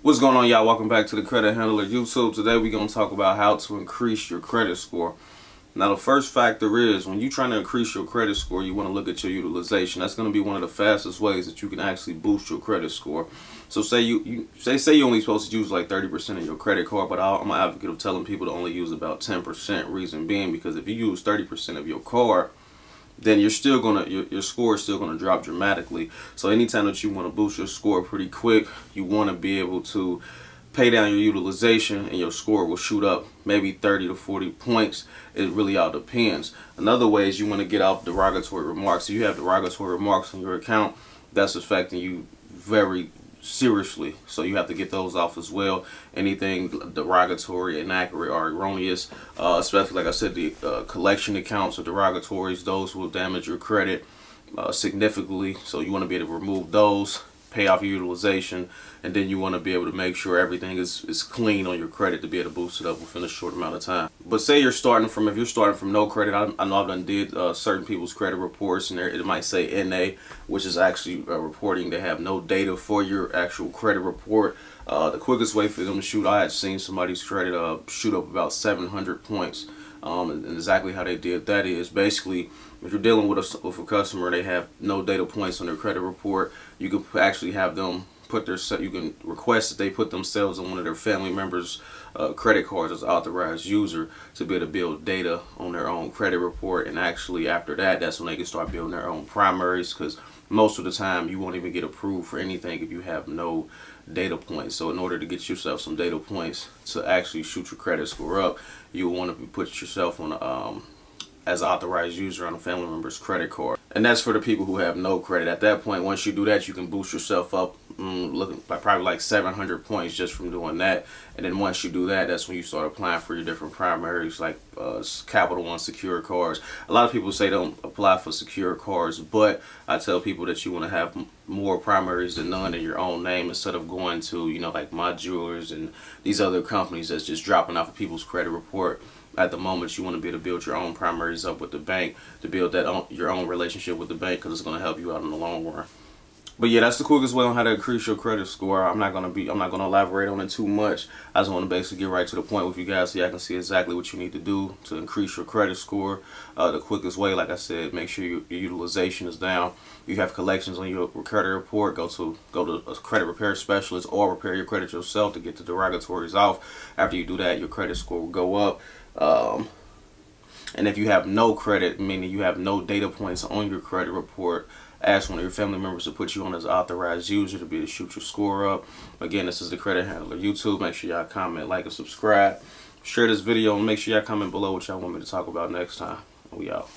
What's going on, y'all? Welcome back to the Credit Handler YouTube. Today we're going to talk about how to increase your credit score. Now, the first factor is when you're trying to increase your credit score, you want to look at your utilization. That's going to be one of the fastest ways that you can actually boost your credit score. So say you're only supposed to use like 30% of your credit card, but I'm an advocate of telling people to only use about 10%. Reason being, because if you use 30% of your card, then you're still gonna your score is still gonna drop dramatically. So anytime that you want to boost your score pretty quick, you want to be able to pay down your utilization, and your score will shoot up maybe 30 to 40 points. It really all depends. Another way is you want to get off derogatory remarks. If you have derogatory remarks on your account, that's affecting you very seriously, so you have to get those off as well. Anything derogatory, inaccurate, or erroneous, especially like I said, the collection accounts or derogatories, those will damage your credit significantly. So you want to be able to remove those, pay off your utilization, and then you want to be able to make sure everything is clean on your credit to be able to boost it up within a short amount of time. But say if you're starting from no credit, I know I've done did certain people's credit reports, and there it might say NA, which is actually reporting they have no data for your actual credit report. The quickest way for them to shoot, I had seen somebody's credit shoot up about 700 points. And exactly how they did that is basically, if you're dealing with a customer, they have no data points on their credit report, you can actually have them you can request that they put themselves on one of their family members' credit cards as authorized user to be able to build data on their own credit report. And actually after that, that's when they can start building their own primaries, because most of the time you won't even get approved for anything if you have no data points. So in order to get yourself some data points to actually shoot your credit score up, you want to put yourself on as an authorized user on a family member's credit card. And that's for the people who have no credit. At that point, once you do that, you can boost yourself up looking like probably like 700 points just from doing that. And then once you do that, that's when you start applying for your different primaries, like Capital One secure cards. A lot of people say don't apply for secure cards, but I tell people that you want to have more primaries than none in your own name, instead of going to, like My Jewelers and these other companies that's just dropping off of people's credit report. At the moment, you want to be able to build your own primaries up with the bank, to build your own relationship with the bank, because it's going to help you out in the long run. But yeah, that's the quickest way on how to increase your credit score. I'm not gonna elaborate on it too much. I just want to basically get right to the point with you guys, so y'all can see exactly what you need to do to increase your credit score. The quickest way, like I said, make sure your utilization is down. You have collections on your credit report, go to a credit repair specialist, or repair your credit yourself to get the derogatories off. After you do that, your credit score will go up. And if you have no credit, meaning you have no data points on your credit report, ask one of your family members to put you on as authorized user to be able to shoot your score up. Again, this is the Credit Handler YouTube. Make sure y'all comment, like, and subscribe. Share this video, and make sure y'all comment below what y'all want me to talk about next time. We out.